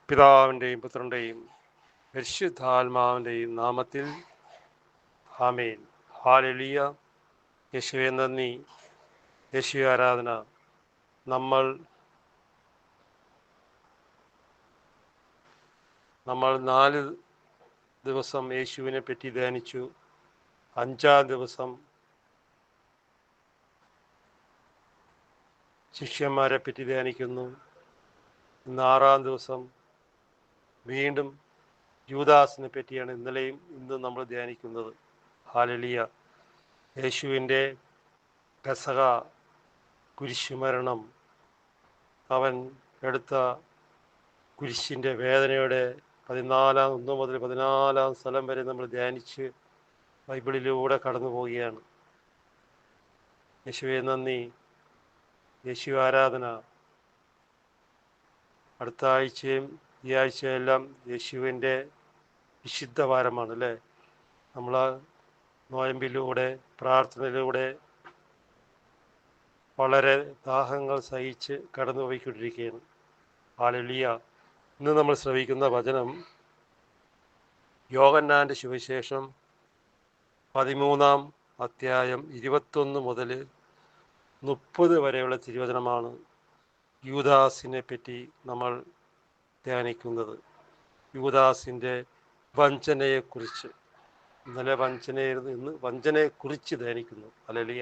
പിതാവിൻ്റെയും പുത്രൻ്റെയും പരിശുദ്ധാത്മാവിൻ്റെയും നാമത്തിൽ ആമേൻ. ഹല്ലേലൂയ. യേശുവേ നന്ദി, യേശുവേ ആരാധന. നമ്മൾ 4 ദിവസം യേശുവിനെ പറ്റി ധ്യാനിച്ചു. 5-ാം ദിവസം ശിഷ്യന്മാരെ പറ്റി ധ്യാനിക്കുന്നു. ഇന്ന് 6-ാം ദിവസം വീണ്ടും യൂദാസിനെ പറ്റിയാണ് ഇന്നലെയും ഇന്നും നമ്മൾ ധ്യാനിക്കുന്നത്. ഹല്ലേലൂയ. യേശുവിൻ്റെ പെസഹ കുരിശുമരണം, അവൻ എടുത്ത കുരിശിൻ്റെ വേദനയുടെ 1 മുതൽ 14 സ്ഥലം വരെ നമ്മൾ ധ്യാനിച്ച് ബൈബിളിലൂടെ കടന്നു പോവുകയാണ്. യേശുവേ നന്ദി, യേശു ആരാധന. അടുത്ത ആഴ്ചയും ഈ ആഴ്ചയെല്ലാം യേശുവിൻ്റെ വിശുദ്ധ വാരമാണ് അല്ലേ. നമ്മൾ നോയമ്പിലൂടെ പ്രാർത്ഥനയിലൂടെ വളരെ ദാഹങ്ങൾ സഹിച്ച് കടന്നു പോയിക്കൊണ്ടിരിക്കുകയാണ്. ഹല്ലേലൂയ. ഇന്ന് നമ്മൾ ശ്രവിക്കുന്ന വചനം യോഹന്നാൻ്റെ സുവിശേഷം 13-ാം അധ്യായം 21 മുതൽ 30 വരെയുള്ള തിരുവചനമാണ്. യൂദാസിനെ പറ്റി നമ്മൾ ധ്യാനിക്കുന്നത്. യൂദാസിൻ്റെ വഞ്ചനയെക്കുറിച്ച്. ഇന്നലെ വഞ്ചനയായിരുന്നു, ഇന്ന് വഞ്ചനയെക്കുറിച്ച് ധ്യാനിക്കുന്നു. ഹല്ലേലൂയ.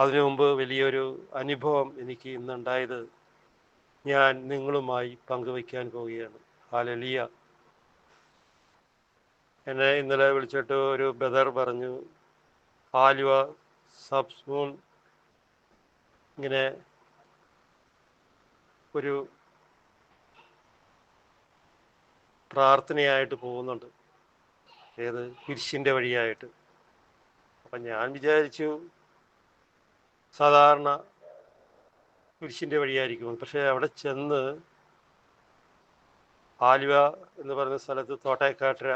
അതിനു മുമ്പ് വലിയൊരു അനുഭവം എനിക്ക് ഇന്നുണ്ടായത് ഞാൻ നിങ്ങളുമായി പങ്കുവയ്ക്കാൻ പോവുകയാണ്. ഹല്ലേലൂയ. എന്നെ ഇന്നലെ വിളിച്ചിട്ട് ഒരു ബ്രദർ പറഞ്ഞു, ആലുവ സബ് സ്കൂൾ ഇങ്ങനെ ഒരു പ്രാർത്ഥനയായിട്ട് പോകുന്നുണ്ട്, ഏത് കുരിശിൻ്റെ വഴിയായിട്ട്. അപ്പം ഞാൻ വിചാരിച്ചു സാധാരണ കുരിശിൻ്റെ വഴിയായിരിക്കും. പക്ഷേ അവിടെ ചെന്ന് ആലുവ എന്ന് പറയുന്ന സ്ഥലത്ത് തോട്ടേക്കാട്ടര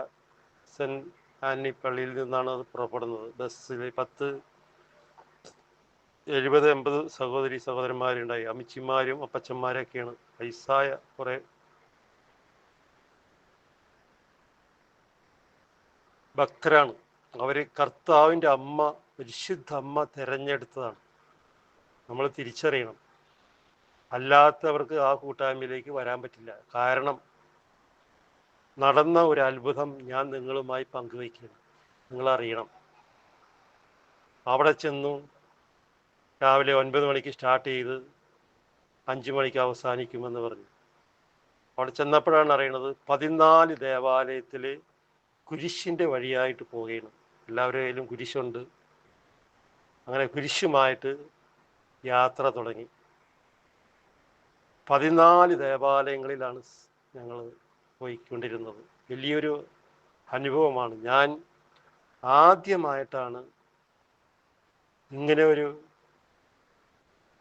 സെൻറ്റ് ആന്റണി പള്ളിയിൽ നിന്നാണ് അത് പുറപ്പെടുന്നത്. ബസ്സിൽ 70-80 സഹോദരി സഹോദരന്മാരുണ്ടായി. അമ്മച്ചിമാരും അപ്പച്ചന്മാരൊക്കെയാണ്. വയസ്സായ കുറേ ഭക്തരാണ്. അവർ കർത്താവിൻ്റെ അമ്മ, പരിശുദ്ധ അമ്മ തിരഞ്ഞെടുത്തതാണ്. നമ്മൾ തിരിച്ചറിയണം. അല്ലാത്തവർക്ക് ആ കൂട്ടായ്മയിലേക്ക് വരാൻ പറ്റില്ല. കാരണം നടന്ന ഒരു അത്ഭുതം ഞാൻ നിങ്ങളുമായി പങ്കുവയ്ക്കുകയാണ്. നിങ്ങളറിയണം. അവിടെ ചെന്നു രാവിലെ 9 മണിക്ക് സ്റ്റാർട്ട് ചെയ്ത് 5 മണിക്ക് അവസാനിക്കുമെന്ന് പറഞ്ഞു. അവിടെ ചെന്നപ്പോഴാണ് അറിയണത് 14 ദേവാലയത്തിൽ കുരിശിൻ്റെ വഴിയായിട്ട് പോവുകയാണ്. എല്ലാവരുടെ കയ്യിലും കുരിശുണ്ട്. അങ്ങനെ കുരിശുമായിട്ട് യാത്ര തുടങ്ങി. 14 ദേവാലയങ്ങളിലാണ് ഞങ്ങൾ പോയിക്കൊണ്ടിരുന്നത്. വലിയൊരു അനുഭവമാണ്. ഞാൻ ആദ്യമായിട്ടാണ് ഇങ്ങനെ ഒരു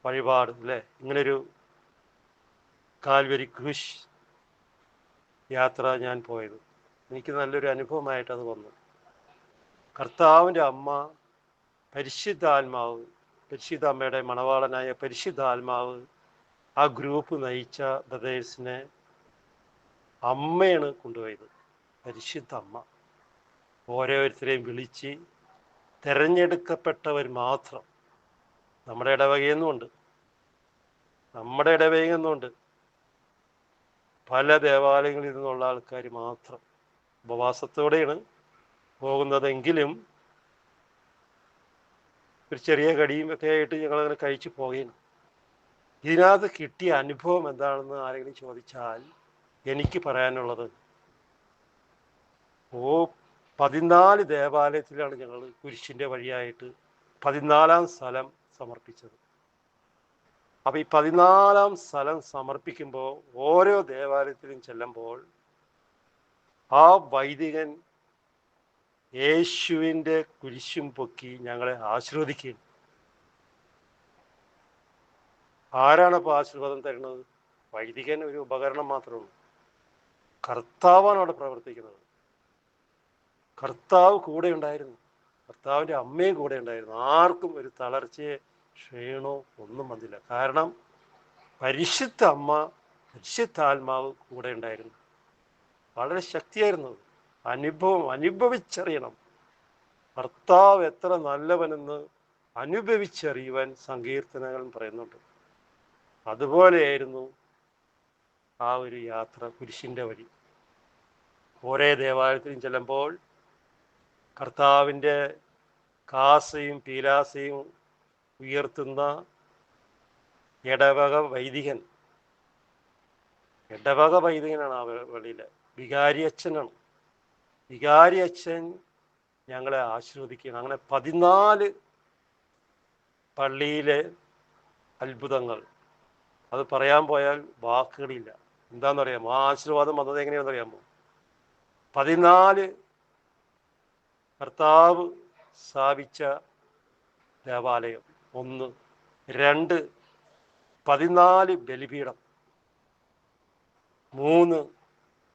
വഴിപാട് അല്ലേ, ഇങ്ങനൊരു കാൽവരി ക്രൂശ് യാത്ര ഞാൻ പോയത്. എനിക്ക് നല്ലൊരു അനുഭവമായിട്ട് അത് വന്നു. കർത്താവിൻ്റെ അമ്മ, പരിശുദ്ധാത്മാവ്, പരിശുദ്ധ അമ്മയുടെ മണവാളനായ പരിശുദ്ധാത്മാവ് ആ ഗ്രൂപ്പ് നയിച്ച ബ്രദേഴ്സിനെ അമ്മയാണ് കൊണ്ടുപോയത്. പരിശുദ്ധ അമ്മ ഓരോരുത്തരെയും വിളിച്ച് തിരഞ്ഞെടുക്കപ്പെട്ടവർ മാത്രം. നമ്മുടെ ഇടവകയെന്നുണ്ട് പല ദേവാലയങ്ങളിൽ നിന്നുള്ള ആൾക്കാർ മാത്രം. ഉപവാസത്തോടെയാണ് പോകുന്നതെങ്കിലും ഒരു ചെറിയ കടിയും ഒക്കെ ആയിട്ട് ഞങ്ങളങ്ങനെ കഴിച്ചു പോവുകയാണ്. ഇതിനകത്ത് കിട്ടിയ അനുഭവം എന്താണെന്ന് ആരെങ്കിലും ചോദിച്ചാൽ എനിക്ക് പറയാനുള്ളത്, 14 ദേവാലയത്തിലാണ് ഞങ്ങൾ കുരിശിൻ്റെ വഴിയായിട്ട് 14-ാം സ്ഥലം സമർപ്പിച്ചത്. അപ്പം ഈ 14-ാം സ്ഥലം സമർപ്പിക്കുമ്പോൾ ഓരോ ദേവാലയത്തിലും ചെല്ലുമ്പോൾ ആ വൈദികൻ യേശുവിൻ്റെ കുരിശും പൊക്കി ഞങ്ങളെ ആശീർവദിക്കുകയാണ്. ആരാണപ്പോൾ ആശീർവാദം തരുന്നത്? വൈദികൻ ഒരു ഉപകരണം മാത്രമാണ്. കർത്താവാണ് അവിടെ പ്രവർത്തിക്കുന്നത്. കർത്താവ് കൂടെ ഉണ്ടായിരുന്നു. കർത്താവിൻ്റെ അമ്മയും കൂടെ ഉണ്ടായിരുന്നു. ആർക്കും ഒരു തളർച്ചയോ ക്ഷീണോ ഒന്നും വന്നില്ല. കാരണം പരിശുദ്ധ അമ്മ പരിശുദ്ധാത്മാവ് കൂടെ ഉണ്ടായിരുന്നു. വളരെ ശക്തിയായിരുന്നു. അനുഭവിച്ചറിയണം. കർത്താവ് എത്ര നല്ലവനെന്ന് അനുഭവിച്ചറിയുവാൻ സങ്കീർത്തനങ്ങൾ പറയുന്നുണ്ട്. അതുപോലെയായിരുന്നു ആ ഒരു യാത്ര, കുരിശിൻ്റെ വഴി. ഓരോ ദേവാലയത്തിലും ചെല്ലുമ്പോൾ കർത്താവിൻ്റെ കാസയും പീലാസയും ഉയർത്തുന്ന ഇടവക വൈദികനാണ് ആ വെളിയിൽ. വികാരി അച്ഛനാണ്. വികാരി അച്ഛൻ ഞങ്ങളെ ആശീർവദിക്കുകയാണ്. അങ്ങനെ 14 പള്ളിയിലെ അത്ഭുതങ്ങൾ, അത് പറയാൻ പോയാൽ വാക്കുകളില്ല. എന്താണെന്നറിയാമോ? ആ ആശീർവാദം വന്നത് എങ്ങനെയാണെന്നറിയാമോ? 14 കർത്താവ് സ്ഥാപിച്ച ദേവാലയം, 1. 2, 14 ബലിപീഠം, 3,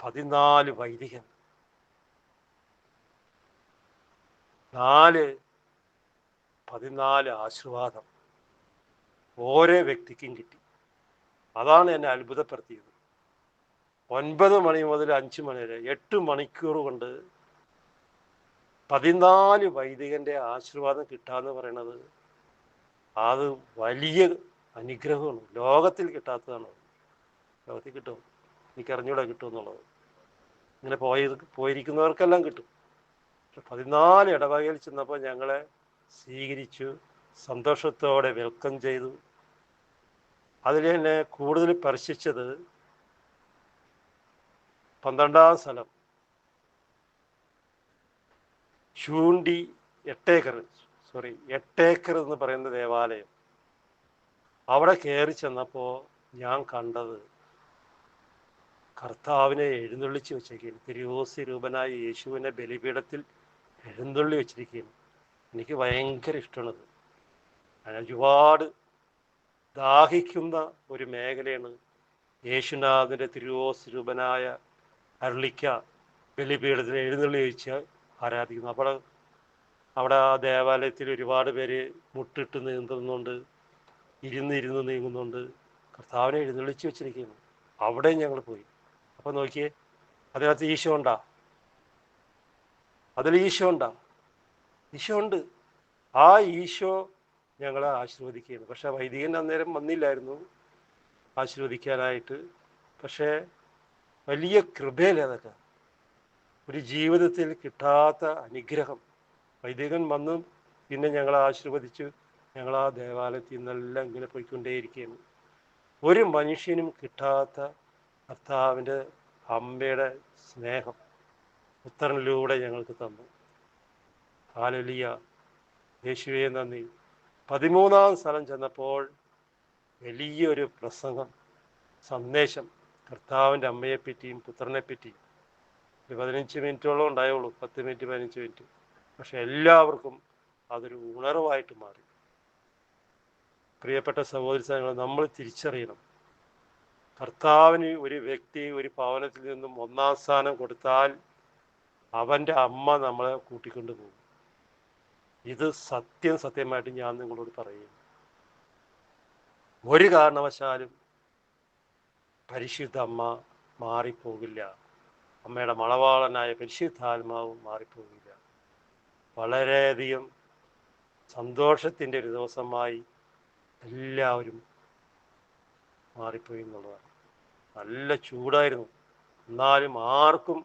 14 വൈദികൻ, 4, 14 ആശീർവാദം ഓരോ വ്യക്തിക്കും കിട്ടി. അതാണ് എന്നെ അത്ഭുതപ്പെടുത്തിയത്. 9 മണി മുതൽ 5 മണി വരെ 8 മണിക്കൂർ കൊണ്ട് 14 വൈദികന്റെ ആശീർവാദം കിട്ടാന്ന് പറയുന്നത് അത് വലിയ അനുഗ്രഹമാണ്. ലോകത്തിൽ കിട്ടാത്തതാണ്. ലോകത്തിൽ കിട്ടും, എനിക്കറിഞ്ഞൂടെ കിട്ടും എന്നുള്ളത്. ഇങ്ങനെ പോയിരിക്കുന്നവർക്കെല്ലാം കിട്ടും. 14 ഇടവകയിൽ ചെന്നപ്പോൾ ഞങ്ങളെ സ്വീകരിച്ചു, സന്തോഷത്തോടെ വെൽക്കം ചെയ്തു. അതിൽ എന്നെ കൂടുതൽ സ്പർശിച്ചത് 12ാം സ്ഥലം, ചൂണ്ടി 8 ഏക്കർ എന്ന് പറയുന്ന ദേവാലയം. അവിടെ കയറി ചെന്നപ്പോൾ ഞാൻ കണ്ടത് കർത്താവിനെ എഴുന്നള്ളിച്ച് വെച്ചിരിക്കുകയാണ്. തിരുവോസ്യ രൂപനായ യേശുവിനെ ബലിപീഠത്തിൽ എഴുന്നള്ളി വെച്ചിരിക്കുകയാണ്. എനിക്ക് ഭയങ്കര ഇഷ്ടമാണത്. ഞാൻ ഒരുപാട് ദാഹിക്കുന്ന ഒരു മേഖലയാണ് യേശുനാഥൻ്റെ തിരുവോസ്യ രൂപനായ അരുളിക്ക ബലിപീഠത്തിൽ എഴുന്നള്ളി വെച്ച് ആരാധിക്കുന്നു. അവിടെ ആ ദേവാലയത്തിൽ ഒരുപാട് പേര് മുട്ടിട്ട് നീന്തുന്നുണ്ട്, ഇരുന്ന് നീങ്ങുന്നുണ്ട്. കർത്താവിനെ എഴുന്നള്ളിച്ച് വെച്ചിരിക്കുകയാണ്. അവിടെ ഞങ്ങൾ പോയി. അപ്പോൾ നോക്കിയേ, അതിനകത്ത് ഈശോ ഉണ്ടാ? അതിൽ ഈശോ ഉണ്ടാ? ഈശോ ഉണ്ട്. ആ ഈശോ ഞങ്ങളെ ആശീർവദിക്കുകയാണ്. പക്ഷെ വൈദികൻ അന്നേരം വന്നില്ലായിരുന്നു ആശീർവദിക്കാനായിട്ട്. പക്ഷേ വലിയ കൃപയല്ലേ അതൊക്കെ, ഒരു ജീവിതത്തിൽ കിട്ടാത്ത അനുഗ്രഹം. വൈദികൻ വന്നു, പിന്നെ ഞങ്ങളെ ആശീർവദിച്ചു. ഞങ്ങൾ ആ ദേവാലയത്തിൽ നിന്നെല്ലാം ഇങ്ങനെ പോയിക്കൊണ്ടേയിരിക്കുകയാണ്. ഒരു മനുഷ്യനും കിട്ടാത്ത കർത്താവിൻ്റെ അമ്മയുടെ സ്നേഹം പുത്രനിലൂടെ ഞങ്ങൾക്ക് തന്നു. ഹല്ലേലൂയ, യേശുവേ നന്ദി. 13ാം സ്ഥലം ചെന്നപ്പോൾ വലിയൊരു പ്രസംഗം, സന്ദേശം കർത്താവിൻ്റെ അമ്മയെപ്പറ്റിയും പുത്രനെപ്പറ്റിയും. ഒരു 15 മിനിറ്റോളം ഉണ്ടായുള്ളൂ, 10 മിനിറ്റ് 15 മിനിറ്റ്. പക്ഷെ എല്ലാവർക്കും അതൊരു ഉണർവായിട്ട് മാറി. പ്രിയപ്പെട്ട സഹോദരി, നമ്മൾ തിരിച്ചറിയണം, കർത്താവിന് ഒരു വ്യക്തി ഒരു ഭവനത്തിൽ നിന്നും 1ാം സ്ഥാനം കൊടുത്താൽ അവൻ്റെ അമ്മ നമ്മളെ കൂട്ടിക്കൊണ്ടു പോകും. ഇത് സത്യമായിട്ട് ഞാൻ നിങ്ങളോട് പറയുന്നു. ഒരു കാരണവശാലും പരിശുദ്ധ അമ്മ മാറിപ്പോകില്ല. അമ്മയുടെ മണവാളനായ പരിശുദ്ധാത്മാവ് മാറിപ്പോകില്ല. വളരെയധികം സന്തോഷത്തിൻ്റെ ഒരു ദിവസമായി എല്ലാവരും മാറിപ്പോയി എന്നുള്ളതാണ്. നല്ല ചൂടായിരുന്നു, എന്നാലും ആർക്കും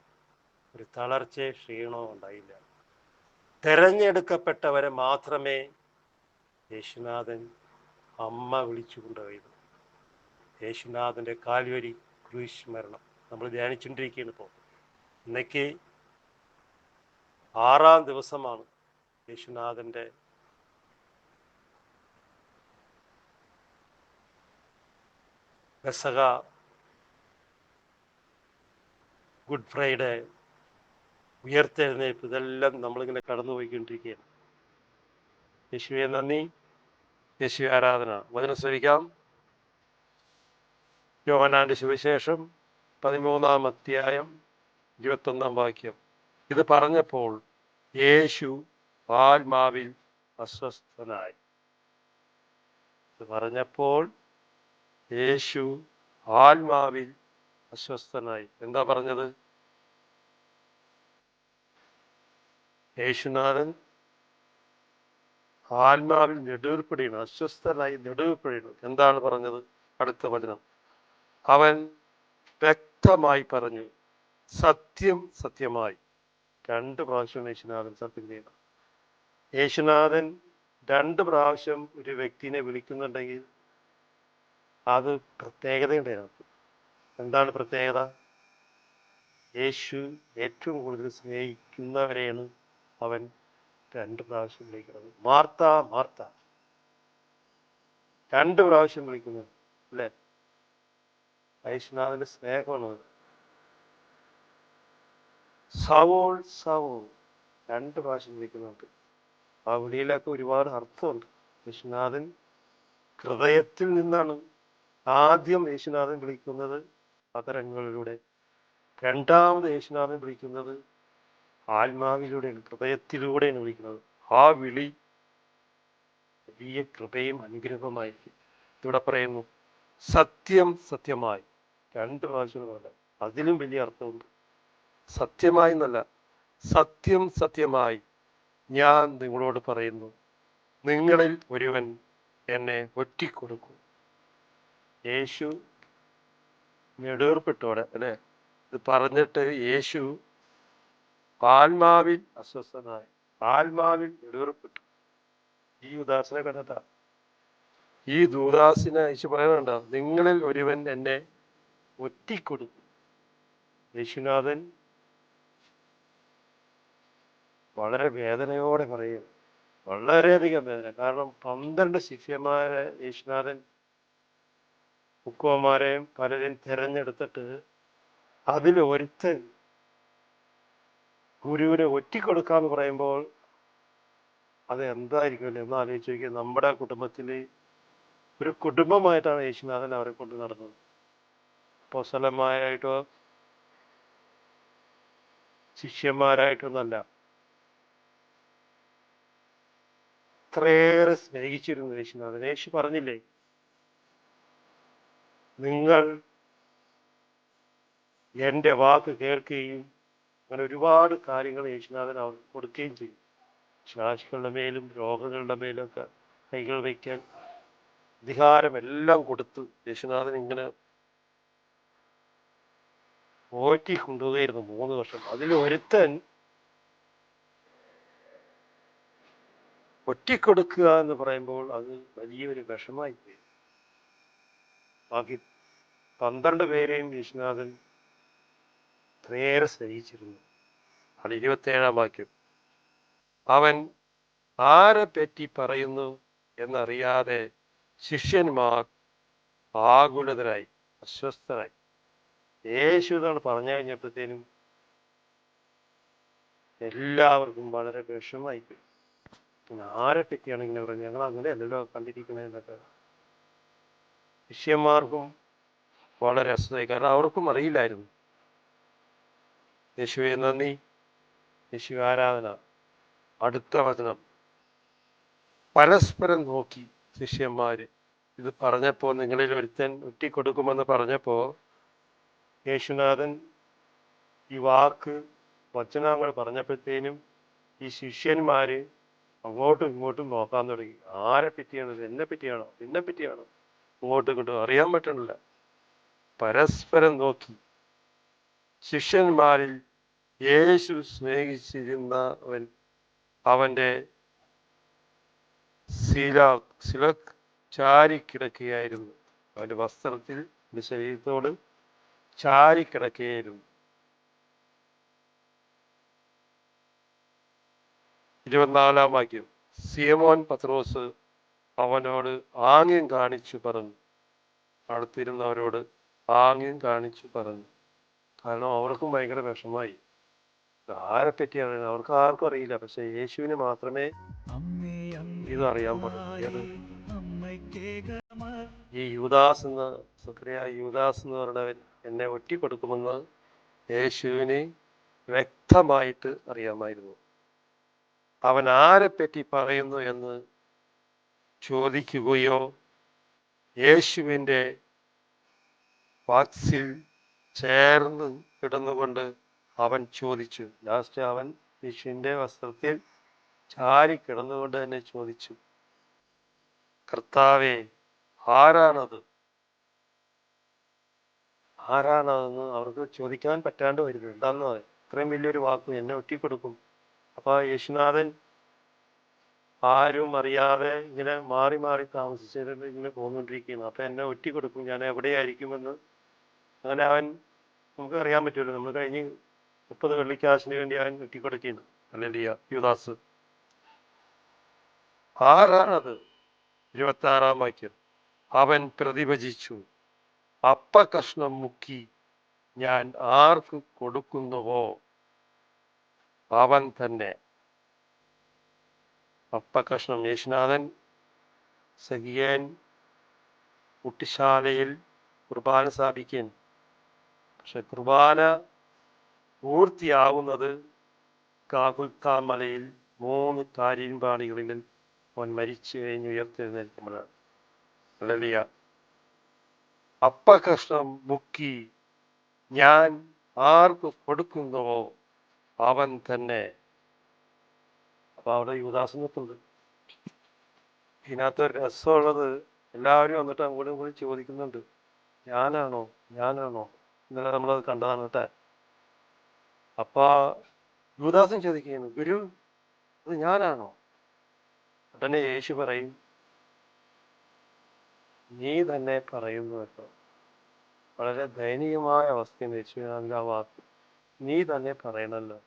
ഒരു തളർച്ചയോ ക്ഷീണമോ ഉണ്ടായില്ല. തെരഞ്ഞെടുക്കപ്പെട്ടവരെ മാത്രമേ യേശുനാഥൻ അമ്മ വിളിച്ചു കൊണ്ടുപോയത്. യേശുനാഥൻ്റെ കാൽവരി ക്രൂശ് മരണം നമ്മൾ ധ്യാനിച്ചുകൊണ്ടിരിക്കുകയാണ് ഇപ്പോൾ. ഇന്നേക്ക് 6ാം ദിവസമാണ് യേശുനാഥൻ്റെ പെസഹ, ഗുഡ് ഫ്രൈഡേ, ഉയർത്തെഴുന്നേൽപ്പ്, ഇതെല്ലാം നമ്മളിങ്ങനെ കടന്നു പോയിക്കൊണ്ടിരിക്കുകയാണ്. യേശുവേ നന്ദി, യേശുവേ ആരാധന. വചനം ശ്രവിക്കാം. യോഹന്നാന്റെ സുവിശേഷം 13-ാം അധ്യായം 21-ാം വാക്യം. ഇത് പറഞ്ഞപ്പോൾ യേശു ആത്മാവിൽ അസ്വസ്ഥനായി. ഇത് പറഞ്ഞപ്പോൾ യേശു ആത്മാവിൽ അസ്വസ്ഥനായി. എന്താ പറഞ്ഞത്? യേശുനാഥൻ ആത്മാവിൽ നെടുവീർപ്പിടയുന്നു, അസ്വസ്ഥനായി നെടുവീർപ്പിടയുന്നു. എന്താണ് പറഞ്ഞത്? അടുത്ത വചനം, അവൻ വ്യക്തമായി പറഞ്ഞു, സത്യം സത്യമായി. 2 പ്രാവശ്യം യേശുനാഥൻ സത്യം ചെയ്യുന്നു. യേശുനാഥൻ 2 പ്രാവശ്യം ഒരു വ്യക്തിനെ വിളിക്കുന്നുണ്ടെങ്കിൽ അത് പ്രത്യേകതയുണ്ട് അതിനകത്ത്. എന്താണ് പ്രത്യേകത? യേശു ഏറ്റവും കൂടുതൽ സ്നേഹിക്കുന്നവരെയാണ് അവൻ 2 പ്രാവശ്യം വിളിക്കുന്നത്. മാർത്ത മാർത്ത, 2 പ്രാവശ്യം വിളിക്കുന്നത് അല്ലേ? യേശുനാഥന്റെ സ്നേഹമാണ്. സവോൾ സവോൾ, 2 പ്രാവശ്യം വിളിക്കുന്നുണ്ട്. ആ വിളിയിലൊക്കെ ഒരുപാട് അർത്ഥമുണ്ട്. യേശുനാഥൻ ഹൃദയത്തിൽ നിന്നാണ് ആദ്യം യേശുനാഥൻ വിളിക്കുന്നത്, അതരങ്ങളിലൂടെ. രണ്ടാമത് യേശുനാഥൻ വിളിക്കുന്നത് ആത്മാവിലൂടെയാണ്, ഹൃദയത്തിലൂടെയാണ് വിളിക്കുന്നത്. ആ വിളി വലിയ കൃപയും അനുഗ്രഹമായിരിക്കും. ഇവിടെ പറയുന്നു സത്യം സത്യമായി, 2 പ്രാവശ്യം. അതിലും വലിയ അർത്ഥമുണ്ട്. സത്യമായി എന്നല്ല, സത്യം സത്യമായി ഞാൻ നിങ്ങളോട് പറയുന്നു, നിങ്ങളിൽ ഒരുവൻ എന്നെ ഒറ്റിക്കൊടുക്കും. യേശു നെടുവീർപ്പിട്ടോടെ അല്ലെ ഇത് പറഞ്ഞിട്ട് യേശു ആത്മാവിൽ അസ്വസ്ഥനായി, ആത്മാവിൽ നെടുവീർപ്പിട്ടു. ഈ ഉദാസനെ കണ്ടിട്ടാ, ഈ ദൂദാസിനെ യേശു പറയുന്നുണ്ടോ, നിങ്ങളിൽ ഒരുവൻ എന്നെ ഒറ്റിക്കൊടുക്കും. യേശുനാഥൻ വളരെ വേദനയോടെ പറയുക, വളരെയധികം വേദന. കാരണം 12 ശിഷ്യന്മാരെ യേശുനാഥൻ മുക്കുവന്മാരെയും പലരെയും തിരഞ്ഞെടുത്തിട്ട് അതിൽ ഒരുത്തൻ ഗുരുവിനെ ഒറ്റിക്കൊടുക്കാന്ന് പറയുമ്പോൾ അത് എന്തായിരിക്കുമല്ലോ എന്ന് ആലോചിച്ച് നോക്കിയാൽ. നമ്മുടെ കുടുംബത്തിൽ ഒരു കുടുംബമായിട്ടാണ് യേശുനാഥൻ അവരെ കൊണ്ട് നടന്നത്. അപ്പോസ്തലന്മാരായിട്ടോ ശിഷ്യന്മാരായിട്ടൊന്നല്ല, അത്രയേറെ സ്നേഹിച്ചിരുന്നു യേശുനാഥൻ. യേശു പറഞ്ഞില്ലേ, നിങ്ങൾ എൻ്റെ വാക്ക് കേൾക്കുകയും. അങ്ങനെ ഒരുപാട് കാര്യങ്ങൾ യേശുനാഥൻ അവർക്ക് കൊടുക്കുകയും ചെയ്യും. ശാസികളുടെ മേലും രോഗങ്ങളുടെ മേലും ഒക്കെ കൈകൾ വയ്ക്കാൻ അധികാരം എല്ലാം കൊടുത്ത് യേശുനാഥൻ ഇങ്ങനെ പോറ്റി കൊണ്ടുപോയിരുന്നു 3 വർഷം. അതിൽ ഒരുത്തൻ ഒറ്റിക്കൊടുക്കുക എന്ന് പറയുമ്പോൾ അത് വലിയൊരു വിഷമായി പോയി. ബാക്കി 12 പേരെയും യേശുനാഥൻ ഏറെ സ്നേഹിച്ചിരുന്നു. അത് 27-ാം വാക്യം, അവൻ ആരെ പറ്റി പറയുന്നു എന്നറിയാതെ ശിഷ്യന്മാർ ആകുലതരായി, അസ്വസ്ഥരായി. യേശു എന്നാണ് പറഞ്ഞു കഴിഞ്ഞപ്പോഴത്തേനും എല്ലാവർക്കും വളരെ വിഷമായി പോയി. ആരെ പറ്റിയാണ് ഇങ്ങനെ പറഞ്ഞത്, ഞങ്ങൾ അങ്ങനെ അല്ലല്ലോ കണ്ടിരിക്കണേന്നൊക്കെ. ശിഷ്യന്മാർക്കും വളരെ അസ്വസ്ഥമായി, കാരണം അവർക്കും അറിയില്ലായിരുന്നു. യേശുവെ നന്ദി, യേശു ആരാധന. അടുത്ത വചനം, പരസ്പരം നോക്കി ശിഷ്യന്മാര് ഇത് പറഞ്ഞപ്പോൾ, നിങ്ങളിൽ ഒരുത്തൻ ഒറ്റിക്കൊടുക്കുമെന്ന് പറഞ്ഞപ്പോൾ യേശുനാഥൻ ഈ വാക്ക് വചനങ്ങൾ പറഞ്ഞപ്പോഴത്തേനും ഈ ശിഷ്യന്മാര് അങ്ങോട്ടും ഇങ്ങോട്ടും നോക്കാൻ തുടങ്ങി. ആരെ പറ്റിയാണ്? എന്നെ പറ്റിയാണോ, നിന്നെ പറ്റിയാണോ? അങ്ങോട്ടും ഇങ്ങോട്ടും അറിയാൻ പറ്റണില്ല. പരസ്പരം നോക്കി. ശിഷ്യന്മാരിൽ യേശു സ്നേഹിച്ചിരുന്നവൻ അവന്റെ സിലക് ചാരിക്കിടക്കുകയായിരുന്നു. അവന്റെ വസ്ത്രത്തിൽ ശരീരത്തോട് ചാരിക്കിടക്കുകയായിരുന്നു. 24-ാം വാക്യം, സിമോൻ പത്രോസ് അവനോട് ആംഗ്യം കാണിച്ചു പറഞ്ഞു. അടുത്തിരുന്നവരോട് ആംഗ്യം കാണിച്ചു പറഞ്ഞു. കാരണം അവർക്കും ഭയങ്കര വിഷമായി. ആരെ പറ്റിയാണ് അവർക്ക് ആർക്കും അറിയില്ല, പക്ഷെ യേശുവിന് മാത്രമേ ഇത് അറിയാൻ പാടുള്ളൂ. ഈ യൂദാസ് എന്ന് പറഞ്ഞവൻ എന്നെ ഒറ്റിക്കൊടുക്കുമെന്ന് യേശുവിന് വ്യക്തമായിട്ട് അറിയാമായിരുന്നു. അവൻ ആരെപ്പറ്റി പറയുന്നു എന്ന് ചോദിക്കുകയോ യേശുവിൻ്റെ വാക്സിൽ ചേർന്ന് കിടന്നുകൊണ്ട് അവൻ ചോദിച്ചു. ലാസ്റ്റ് അവൻ യേശുവിൻ്റെ വസ്ത്രത്തിൽ ചാരി കിടന്നുകൊണ്ട് തന്നെ ചോദിച്ചു, കർത്താവേ, ആരാണത്? ആരാണതെന്ന് അവർക്ക് ചോദിക്കാൻ പറ്റാണ്ട് വരുന്നത്. എന്താണെന്നോ, ഇത്രയും വലിയൊരു വാക്ക് എന്നെ ഒറ്റിക്കൊടുക്കും. അപ്പൊ യേശുനാഥൻ ആരും അറിയാതെ ഇങ്ങനെ മാറി മാറി താമസിച്ചിട്ട് ഇങ്ങനെ പോന്നുകൊണ്ടിരിക്കുകയാണ്. അപ്പൊ എന്നെ ഒറ്റിക്കൊടുക്കും, ഞാൻ എവിടെയായിരിക്കുമെന്ന് അങ്ങനെ അവൻ, നമുക്ക് അറിയാൻ പറ്റുമല്ലോ, നമ്മൾ കഴിഞ്ഞ് 30 വെള്ളിക്കാശിന് വേണ്ടി അവൻ ഒറ്റിക്കൊടുക്കുകയാണ്. ഹല്ലേലൂയ. യൂദാസ്. ആരാണത്? 26-ാം വാക്യം. അവൻ പ്രതിവചിച്ചു, അപ്പ കഷ്ണം മുക്കി ഞാൻ ആർക്ക് കൊടുക്കുന്നുവോ അവൻ തന്നെ. അപ്പ കഷ്ണം. യേശുനാഥൻ സഖിയൻ കുട്ടിശാലയിൽ കുർബാന സ്ഥാപിക്കാൻ. പക്ഷെ കുർബാന പൂർത്തിയാവുന്നത് ഗാഗുൽത്താ മലയിൽ 3 കാര്യൻപാണികളിൽ അവൻ മരിച്ചു കഴിഞ്ഞ് ഉയർത്തെഴുന്നേൽക്കുമ്പോഴാണ്. ഹല്ലേലൂയ. അപ്പ കഷ്ണം മുക്കി ഞാൻ ആർക്ക് കൊടുക്കുന്നുവോ അവൻ തന്നെ. അപ്പൊ അവിടെ യൂദാസ് നിൽക്കുന്നത്. ഇതിനകത്ത് രസമുള്ളത്, എല്ലാവരും വന്നിട്ട് അങ്ങോട്ടും ഇങ്ങോട്ടും ചോദിക്കുന്നുണ്ട്, ഞാനാണോ ഞാനാണോ? ഇന്നലെ നമ്മളത് കണ്ടതാണ് കേട്ടെ. അപ്പൊ യൂദാസും ചോദിക്കുന്നു, ഗുരു, അത് ഞാനാണോ? ഉടനെ യേശു പറയും, നീ തന്നെ പറയുന്നു കേട്ടോ. വളരെ ദയനീയമായ അവസ്ഥയാണ് യേശുവിന്റെ ആ വാക്ക്. നീ തന്നെ പറയണല്ലോ.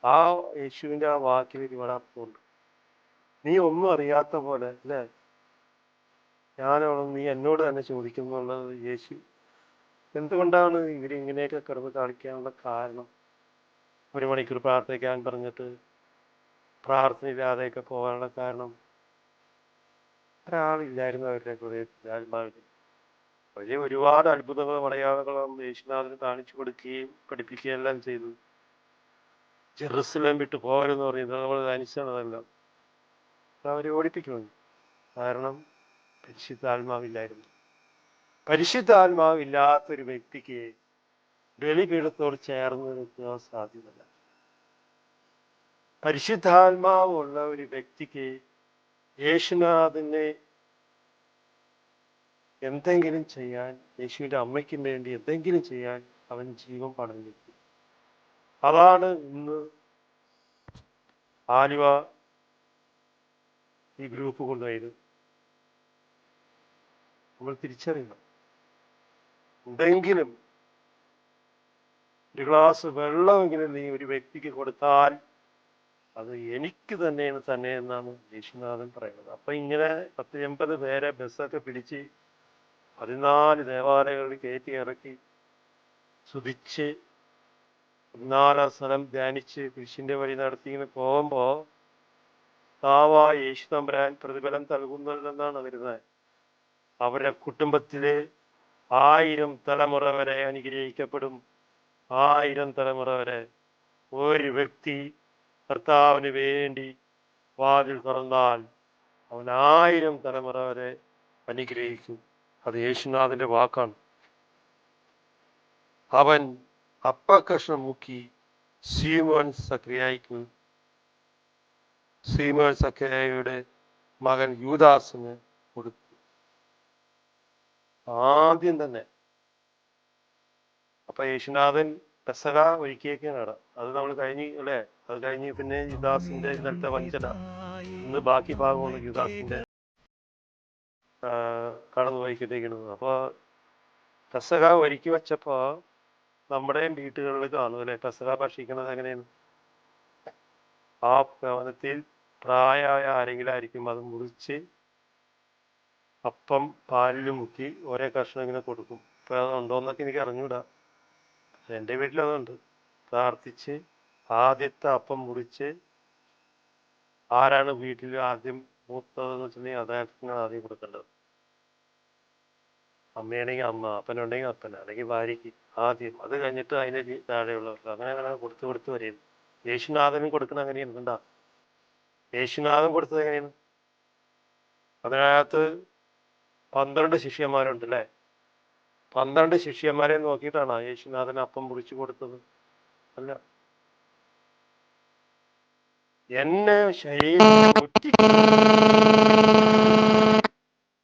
ആ യേശുവിന്റെ ആ വാക്കിൽ ഒരുപാട് അർത്ഥമുണ്ട്. നീ ഒന്നും അറിയാത്ത പോലെ അല്ലേ, ഞാനാണോ നീ എന്നോട് തന്നെ ചോദിക്കുന്നുള്ളത്. യേശു എന്തുകൊണ്ടാണ് ഇവരിങ്ങനെയൊക്കെ കിടന്ന് കാണിക്കാനുള്ള കാരണം? 1 മണിക്കൂർ പ്രാർത്ഥിക്കാൻ പറഞ്ഞിട്ട് പ്രാർത്ഥനയില്ലാതെയൊക്കെ പോകാനുള്ള കാരണം, ഒരാളില്ലായിരുന്നു അവരുടെ ഹൃദയത്തിൽ, ആത്മാവിൽ. അവര് ഒരുപാട് അത്ഭുതങ്ങളും അടയാളങ്ങളും യേശുനാഥന് കാണിച്ചു കൊടുക്കുകയും പഠിപ്പിക്കുകയും എല്ലാം ചെയ്തു. ജെറുസലേം വിട്ട് പോകരുതെന്ന് പറയുന്നത് നമ്മൾ അനുസരണതെല്ലാം അവരെ ഓടിപ്പിക്കുന്നു. കാരണം പരിശുദ്ധാത്മാവില്ലായിരുന്നു. പരിശുദ്ധാത്മാവില്ലാത്തൊരു വ്യക്തിക്ക് ബലിപീഠത്തോട് ചേർന്ന് നിൽക്കാൻ സാധ്യമല്ല. പരിശുദ്ധാത്മാവുള്ള ഒരു വ്യക്തിക്ക് യേശുനാഥനെ എന്തെങ്കിലും ചെയ്യാൻ, യേശുവിൻ്റെ അമ്മയ്ക്കും വേണ്ടി എന്തെങ്കിലും ചെയ്യാൻ അവൻ ജീവൻ പണം വെക്കും. അതാണ് ഇന്ന് ആലുവ ഈ ഗ്രൂപ്പ് കൊണ്ടുപോയത്. നമ്മൾ തിരിച്ചറിയണം, എന്തെങ്കിലും ഒരു ഗ്ലാസ് വെള്ളമെങ്കിലും നീ ഒരു വ്യക്തിക്ക് കൊടുത്താൽ അത് എനിക്ക് തന്നെ എന്നാണ് യേശുനാഥൻ പറയുന്നത്. അപ്പൊ ഇങ്ങനെ 10-80 പേരെ ബസ്സൊക്കെ പിടിച്ച് 14 ദേവാലയങ്ങളിൽ കയറ്റി ഇറക്കി സ്തുതിച്ച് 14 സ്ഥലം ധ്യാനിച്ച് കുരിശിന്റെ വഴി നടത്തി ഇങ്ങനെ പോകുമ്പോ യേശു തമ്പുരാൻ പ്രതിഫലം നൽകുന്നതെന്നാണ് വരുന്നത്. അവരുടെ കുടുംബത്തില് 1000 തലമുറ വരെ അനുഗ്രഹിക്കപ്പെടും. 1000 തലമുറ വരെ. ഒരു വ്യക്തി കർത്താവിന് വേണ്ടി വാതിൽ തുറന്നാൽ അവൻ 1000 തലമുറ വരെ അനുഗ്രഹിക്കും. അത് യേശുനാഥന്റെ വാക്കാണ്. അവൻ അപ്പക്കഷ്ണം മുക്കി സീമോൻ സക്രിയായുടെ മകൻ യൂദാസിന് കൊടുത്തു. ആദ്യം തന്നെ. അപ്പൊ യേശുനാഥൻ പെസഹ ഒരുക്കിയൊക്കെയാണ്. അത് നമ്മൾ കഴിഞ്ഞ് അല്ലേ, അത് കഴിഞ്ഞ് പിന്നെ യുദാസിന്റെ ഇന്നലത്തെ വഞ്ചന, ഇന്ന് ബാക്കി ഭാഗമാണ് യുദാസിന്റെ കടന്നു പോയിക്കൊണ്ടിരിക്കുന്നത്. അപ്പൊ പെസഹ ഒരുക്കി വെച്ചപ്പോ നമ്മുടെയും വീട്ടുകളിൽ കാണും അല്ലെ, പെസഹ ഭക്ഷിക്കുന്നത് എങ്ങനെയാണ്? ആ ഭവനത്തിൽ പ്രായമായ ആരെങ്കിലും ആയിരിക്കും അത് മുറിച്ച് അപ്പം പാലിൽ മുക്കി ഓരോ കഷ്ണം ഇങ്ങനെ കൊടുക്കും. ഇപ്പൊ അതുണ്ടോന്നൊക്കെ എനിക്ക് അറിഞ്ഞൂടാ. എൻ്റെ വീട്ടിലതുണ്ട്. പ്രാർത്ഥിച്ച് ആദ്യത്തെ അപ്പം മുറിച്ച്, ആരാണ് വീട്ടിൽ ആദ്യം മൂത്തതെന്ന് വെച്ചിട്ടുണ്ടെങ്കിൽ അദ്ദേഹത്തിന് ആദ്യം കൊടുക്കേണ്ടത്. അമ്മയാണെങ്കിൽ അമ്മ, അപ്പനുണ്ടെങ്കിൽ അപ്പൻ, അല്ലെങ്കിൽ ഭാര്യയ്ക്ക് ആദ്യം. അത് കഴിഞ്ഞിട്ട് അതിന് താഴെയുള്ളവർക്ക്. അങ്ങനെ കൊടുത്ത് വരും. യേശുനാഥനും കൊടുക്കുന്ന അങ്ങനെയാണ്. എന്താ യേശുനാഥൻ കൊടുത്തത് എങ്ങനെയാണ്? അതിനകത്ത് 12 ശിഷ്യന്മാരുണ്ട് അല്ലേ. 12 ശിഷ്യന്മാരെ നോക്കിയിട്ടാണ് യേശുനാഥൻ അപ്പം മുറിച്ചു കൊടുത്തത്? അല്ല. എന്നെ ശരീരം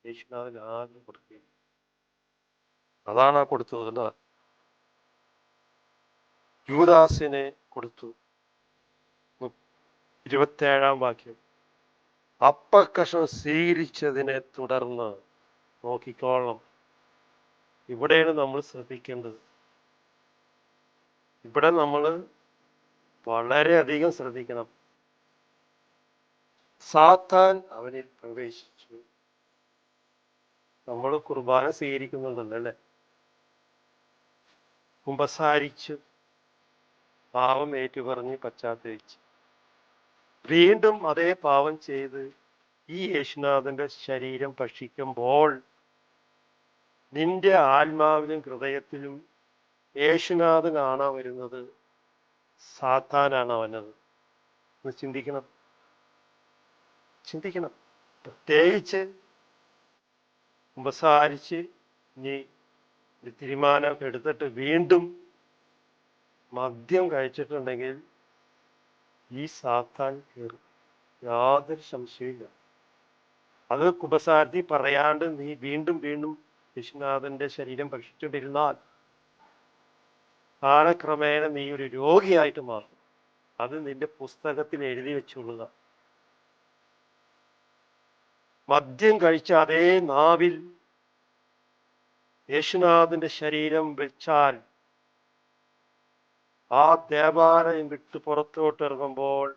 യേശുനാഥൻ ആദ്യം കൊടുക്കുക. അതാണ് ആ കൊടുത്തത് അല്ല. യൂദാസിനെ കൊടുത്തു. 27-ാം വാക്യം. അപ്പക്കഷം സ്വീകരിച്ചതിനെ തുടർന്ന് നോക്കിക്കോളണം. ഇവിടെയാണ് നമ്മൾ ശ്രദ്ധിക്കേണ്ടത്. ഇവിടെ നമ്മൾ വളരെയധികം ശ്രദ്ധിക്കണം. സാത്താൻ അവനിൽ പ്രവേശിച്ചു. നമ്മൾ കുർബാന സ്വീകരിക്കുന്നുണ്ടല്ലോ അല്ലേ? കുമ്പസാരിച്ച് പാവം ഏറ്റുപറഞ്ഞ് പശ്ചാത്തലിച്ച് വീണ്ടും അതേ പാവം ചെയ്ത് ഈ യേശുനാഥന്റെ ശരീരം ഭക്ഷിക്കുമ്പോൾ നിന്റെ ആത്മാവിലും ഹൃദയത്തിലും യേശുനാഥനാണോ വരുന്നത്, സാത്താനാണോ വന്നത്? ഒന്ന് ചിന്തിക്കണം. പ്രത്യേകിച്ച് കുമ്പസാരിച്ച് ഇനി ഒരു തീരുമാനം എടുത്തിട്ട് വീണ്ടും മദ്യം കഴിച്ചിട്ടുണ്ടെങ്കിൽ ഈ സാത്താൻ കയറും, യാതൊരു സംശയമില്ല. അത് കുമ്പസാരത്തിൽ പറയാണ്ട് നീ വീണ്ടും വീണ്ടും യേശുനാഥന്റെ ശരീരം ഭക്ഷിച്ചുകൊണ്ടിരുന്നാൽ കാലക്രമേണ നീ ഒരു രോഗിയായിട്ട് മാറും. അത് നിന്റെ പുസ്തകത്തിൽ എഴുതി വെച്ചുകൊള്ളുക. മദ്യം കഴിച്ച അതേ നാവിൽ യേശുനാഥന്റെ ശരീരം വെച്ചാൽ ആ ദേവാലയം വിട്ട് പുറത്തോട്ട് ഇറങ്ങുമ്പോൾ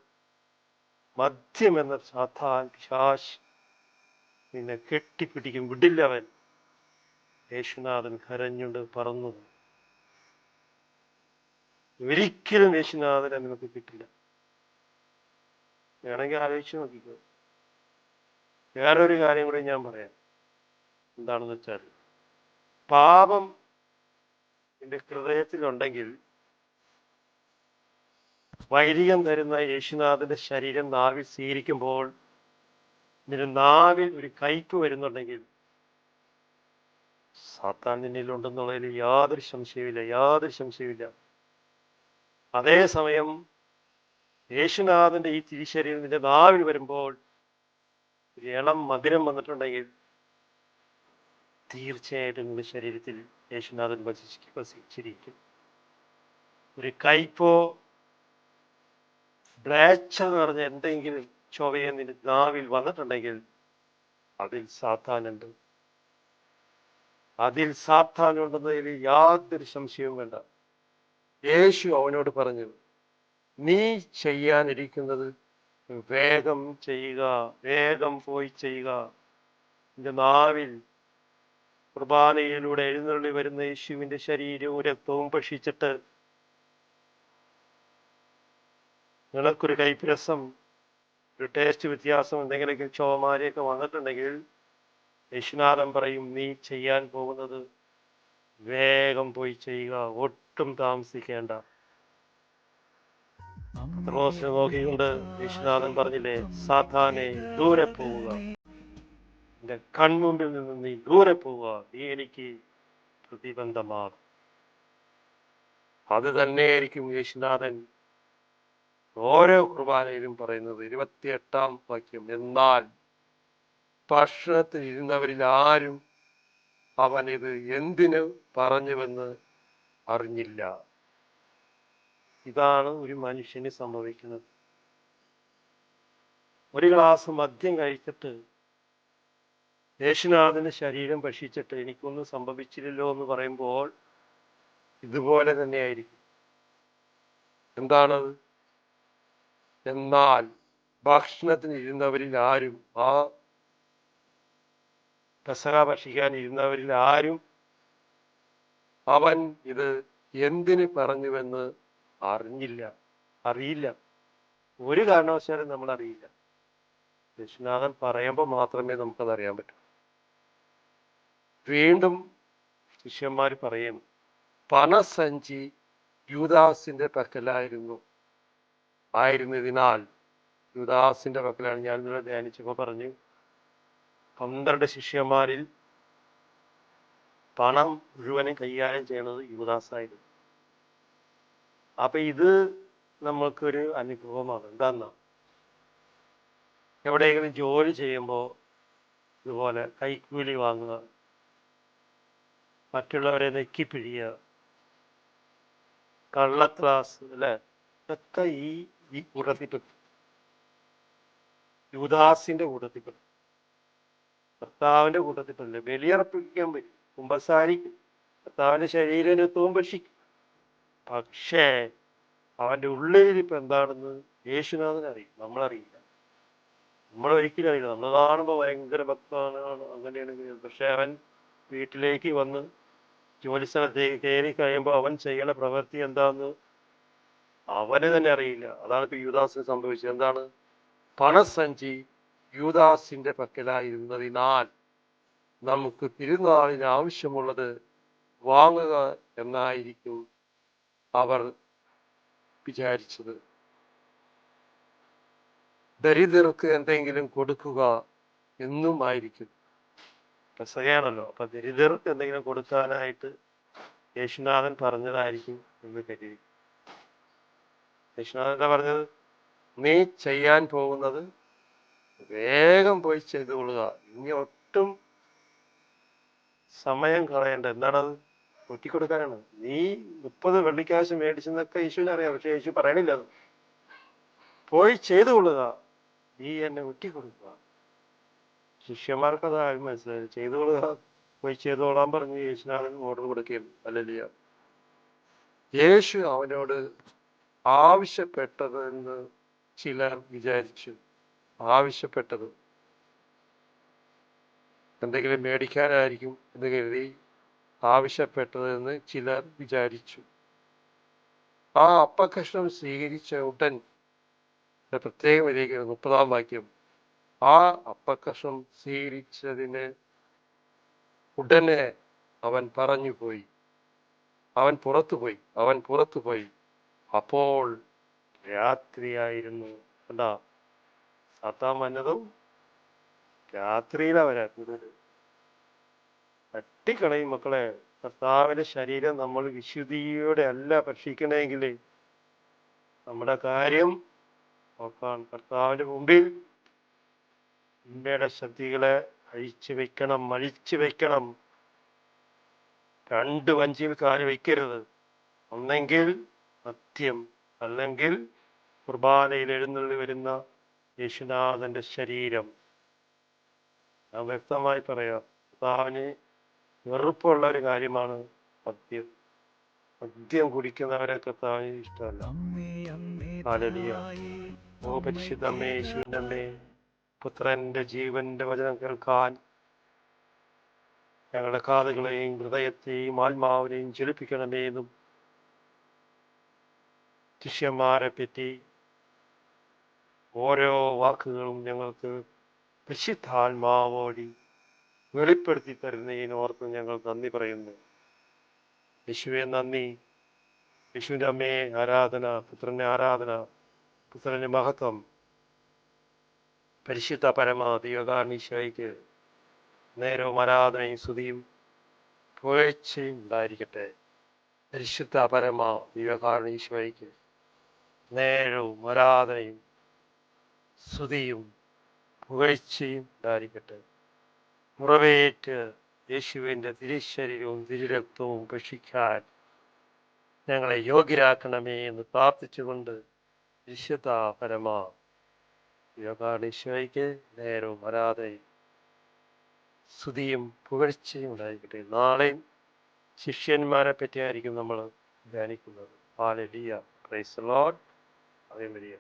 മദ്യം എന്ന സാത്താൻ പിശാച് നിന്നെ കെട്ടിപ്പിടിക്കും, വിടില്ലവൻ. യേശുനാഥൻ കരഞ്ഞുകൊണ്ട് പറന്നു. ഒരിക്കലും യേശുനാഥനെ നിനക്ക് കിട്ടില്ല. വേണമെങ്കിൽ ആലോചിച്ച് നോക്കിക്കോ. വേറൊരു കാര്യം കൂടി ഞാൻ പറയാം. എന്താണെന്ന് വെച്ചാൽ, പാപം നിന്റെ ഹൃദയത്തിലുണ്ടെങ്കിൽ വൈദികം തരുന്ന യേശുനാഥന്റെ ശരീരം നാവിൽ സ്വീകരിക്കുമ്പോൾ നിന്റെ നാവിൽ ഒരു കയ്പ് വരുന്നുണ്ടെങ്കിൽ സാത്താൻ നിന്നിലുണ്ടെന്നുള്ളതിൽ യാതൊരു സംശയമില്ല. അതേസമയം യേശുനാഥന്റെ ഈ തിരിശരീരം നിന്റെ നാവിൽ വരുമ്പോൾ ഒരു ഇളം മധുരം വന്നിട്ടുണ്ടെങ്കിൽ തീർച്ചയായിട്ടും നിന്റെ ശരീരത്തിൽ യേശുനാഥൻ വസിച്ചിരിക്കും. ഒരു കയ്പോ ബ്ലേച്ഛ എന്ന് പറഞ്ഞ എന്തെങ്കിലും ചൊവ്വയെ നിന്റെ നാവിൽ വന്നിട്ടുണ്ടെങ്കിൽ അതിൽ സാത്താനുണ്ട്. അതിൽ യാതൊരു സംശയവും വേണ്ട. യേശു അവനോട് പറഞ്ഞു, നീ ചെയ്യാനിരിക്കുന്നത് വേഗം ചെയ്യുക, വേഗം പോയി ചെയ്യുക. നിന്റെ നാവിൽ കുർബാനയിലൂടെ എഴുന്നള്ളി വരുന്ന യേശുവിന്റെ ശരീരവും രക്തവും ഭക്ഷിച്ചിട്ട് നിനക്കൊരു കൈപ്രസം, ഒരു ടേസ്റ്റ് വ്യത്യാസം, എന്തെങ്കിലുമൊക്കെ ചോമാരിയൊക്കെ വന്നിട്ടുണ്ടെങ്കിൽ യേശുനാഥൻ പറയും, നീ ചെയ്യാൻ പോകുന്നത് വേഗം പോയി ചെയ്യുക, ഒട്ടും താമസിക്കേണ്ട. പത്രോസിനെ നോക്കിക്കൊണ്ട് യേശുനാഥൻ പറഞ്ഞില്ലേ, സാത്താനെ ദൂരെ പോവുക, എന്റെ കൺമുമ്പിൽ നിന്ന് നീ ദൂരെ പോവുക, നീ എനിക്ക് പ്രതിബന്ധമാണ്. അത് തന്നെയായിരിക്കും യേശുനാഥൻ ഓരോ കുർബാനയിലും പറയുന്നത്. 28-ാം വാക്യം. എന്നാൽ ഭക്ഷണത്തിൽ ഇരുന്നവരിൽ ആരും അവൻ ഇത് എന്തിനു പറഞ്ഞുവെന്ന് അറിഞ്ഞില്ല. ഇതാണ് ഒരു മനുഷ്യന് സംഭവിക്കുന്നത്. ഒരു ഗ്ലാസ് മദ്യം കഴിച്ചിട്ട് യേശുനാഥന്റെ ശരീരം ഭക്ഷിച്ചിട്ട് എനിക്കൊന്നും സംഭവിച്ചില്ലല്ലോ എന്ന് പറയുമ്പോൾ ഇതുപോലെ തന്നെയായിരിക്കും. എന്താണത്? എന്നാൽ ഭക്ഷണത്തിന് ഇരുന്നവരിൽ ആരും, ആ പെസഹ ഭക്ഷിക്കാൻ ഇരുന്നവരിൽ ആരും അവൻ ഇത് എന്തിന് പറഞ്ഞുവെന്ന് അറിയില്ല. ഒരു കാരണവശാലും നമ്മൾ അറിയില്ല. യേശുനാഥൻ പറയുമ്പോൾ മാത്രമേ നമുക്കത് അറിയാൻ പറ്റൂ. വീണ്ടും ശിഷ്യന്മാർ പറയും, പണസഞ്ചി യൂദാസിന്റെ ആയിരുന്നതിനാൽ യൂദാസിന്റെ പക്കലാണ്. ഞാൻ ഇന്നലെ ധ്യാനിച്ചപ്പോൾ പറഞ്ഞു, 12 ശിഷ്യന്മാരിൽ പണം മുഴുവനും കൈകാര്യം ചെയ്യുന്നത് യൂദാസായിരുന്നു. അപ്പൊ ഇത് നമ്മൾക്കൊരു അനുഭവമാണ്. എന്താന്നാ, എവിടെയെങ്കിലും ജോലി ചെയ്യുമ്പോൾ ഇതുപോലെ കൈക്കൂലി വാങ്ങുക, മറ്റുള്ളവരെ നെക്കിപ്പിഴിയുക, കള്ളത്രാസ്, അല്ലെ, ഇതൊക്കെ ഈ കൂട്ടത്തിൽപ്പെട്ടു, യൂദാസിന്റെ കൂട്ടത്തിൽപ്പെട്ടു. കർത്താവിന്റെ കൂട്ടത്തിൽപ്പെട്ടില്ല. ബലിയർപ്പിക്കാൻ പറ്റും, കുമ്പസാരിക്കും, കർത്താവിന്റെ ശരീരത്വവും ഭക്ഷിക്കും. പക്ഷേ അവന്റെ ഉള്ളിലിരിപ്പ് എന്താണെന്ന് യേശുനാഥൻ അറിയും, നമ്മളറിയില്ല. നമ്മൾ ഒരിക്കലും അറിയില്ല. നമ്മൾ കാണുമ്പോൾ ഭയങ്കര ഭക്തമാണ്, അങ്ങനെയാണ്. പക്ഷെ അവൻ വീട്ടിലേക്ക് വന്ന് ജോലി സ്ഥലത്തേക്ക് കയറി കഴിയുമ്പോൾ അവൻ ചെയ്യണ പ്രവൃത്തി എന്താന്ന് അവന് തന്നെ അറിയില്ല. അതാണ് ഇപ്പൊ യൂദാസിന് സംഭവിച്ചത്. എന്താണ്? പണസഞ്ചി യൂദാസിന്റെ പക്കലായിരുന്നതിനാൽ നമുക്ക് തിരുനാളിന് ആവശ്യമുള്ളത് വാങ്ങുക എന്നായിരിക്കും അവർ വിചാരിച്ചത്. ദരിദ്രർക്ക് എന്തെങ്കിലും കൊടുക്കുക എന്നും ആയിരിക്കും. രസകരമാണല്ലോ. അപ്പൊ ദരിദ്രർക്ക് എന്തെങ്കിലും കൊടുക്കാനായിട്ട് യേശുനാഥൻ പറഞ്ഞതായിരിക്കും എന്ന് കരുതി. യേശുനാഥൻ എന്താ പറഞ്ഞത്? നീ ചെയ്യാൻ പോകുന്നത് വേഗം പോയി ചെയ്തുകൊള്ളുക, ഇനി ഒട്ടും സമയം കളയണ്ട. എന്താണത്? ഒറ്റിക്കൊടുക്കാനാണ്. നീ 30 വെള്ളിക്കാശ് മേടിച്ചെന്നൊക്കെ യേശുവിനെ അറിയാം, പക്ഷെ യേശു പറയണില്ല. അത് പോയി ചെയ്തുകൊള്ളുക, നീ എന്നെ ഒറ്റിക്കൊടുക്കുക. ശിഷ്യന്മാർക്ക് അതാരും മനസ്സിലായി. ചെയ്തുകൊള്ളുക, പോയി ചെയ്തോളാൻ പറഞ്ഞ് യേശുനാഥൻ ഓർഡർ കൊടുക്കുകയും. ഹല്ലേലൂയ. യേശു അവനോട് ആവശ്യപ്പെട്ടതെന്ന് ചിലർ വിചാരിച്ചു. ആവശ്യപ്പെട്ടത് എന്തെങ്കിലും മേടിക്കാനായിരിക്കും എന്ന് കരുതി ആവശ്യപ്പെട്ടതെന്ന് ചിലർ വിചാരിച്ചു. ആ അപ്പക്കഷ്ണം സ്വീകരിച്ച ഉടൻ, പ്രത്യേകം വരികയാണ് 30-ാം വാക്യം, ആ അപ്പക്കഷ്ണം സ്വീകരിച്ചതിന് ഉടനെ അവൻ പറഞ്ഞുപോയി, അവൻ പുറത്തുപോയി. അപ്പോൾ രാത്രിയായിരുന്നു. എന്താ, സാത്താൻ വന്നതും രാത്രിയിലാ വരാത്തത്. തട്ടിക്കളയും മക്കളെ. കർത്താവിന്റെ ശരീരം നമ്മൾ വിശുദ്ധിയോടെ അല്ല ഭക്ഷിക്കണമെങ്കിൽ നമ്മുടെ കാര്യം നോക്കാൻ കർത്താവിന്റെ മുമ്പിൽ ഉമ്മയുടെ ശക്തികളെ മഴിച്ചു വെക്കണം. 2 വഞ്ചിയിൽ കാല് വയ്ക്കരുത്. ഒന്നെങ്കിൽ സത്യം, അല്ലെങ്കിൽ കുർബാനയിൽ എഴുന്നള്ളി വരുന്ന യേശുനാഥന്റെ ശരീരം. ഞാൻ വ്യക്തമായി പറയാം, കർത്താവിന് വെറുപ്പുള്ള ഒരു കാര്യമാണ് മദ്യം. മദ്യം കുടിക്കുന്നവരെ കർത്താവിന് ഇഷ്ടമല്ല. ഹല്ലേലൂയ. ഓ പരിശുദ്ധമേ, യേശുവിനമ്മേ, പുത്രന്റെ ജീവന്റെ വചനം കേൾക്കാൻ ഞങ്ങളുടെ കാതുകളെയും ഹൃദയത്തെയും ആത്മാവിനെയും ജ്വലിപ്പിക്കണമേ എന്നും ശിഷ്യന്മാരെ പറ്റി ഓരോ വാക്കുകളും ഞങ്ങൾക്ക് പരിശുദ്ധാത്മാവോടി വെളിപ്പെടുത്തി തരുന്നതിനോർത്ത് ഞങ്ങൾ നന്ദി പറയുന്നു. യേശുവെ നന്ദി. യേശുവിൻ്റെ അമ്മയെ ആരാധന, പുത്രനെ ആരാധന, പുത്രന്റെ മഹത്വം. പരിശുദ്ധ പരമ ദൈവകാരണീശോയ്ക്ക് നേരവും ആരാധനയും സ്തുതിയും പുകഴ്ചയും ഉണ്ടായിരിക്കട്ടെ. പരിശുദ്ധ പരമ ദൈവകാരണീശോയ്ക്ക് നേരവും ആരാധനയും സ്തുതിയും പുകഴ്ചയും ഉണ്ടായിരിക്കട്ടെ. മുറവേറ്റ് യേശുവിൻ്റെ തിരുശരീരവും തിരുരക്തവും ഭക്ഷിക്കാൻ ഞങ്ങളെ യോഗ്യരാക്കണമേ എന്ന് പ്രാർത്ഥിച്ചുകൊണ്ട് വിശുദ്ധ പരമ ദൈവകാരണീശോയ്ക്ക് നേരവും ആരാധനയും സ്തുതിയും പുകഴ്ചയും ഉണ്ടായിരിക്കട്ടെ. നാളെയും ശിഷ്യന്മാരെ പറ്റിയായിരിക്കും നമ്മൾ ധ്യാനിക്കുന്നത്. ഹല്ലേലൂയ. Praise the Lord. അതേ മരിയ.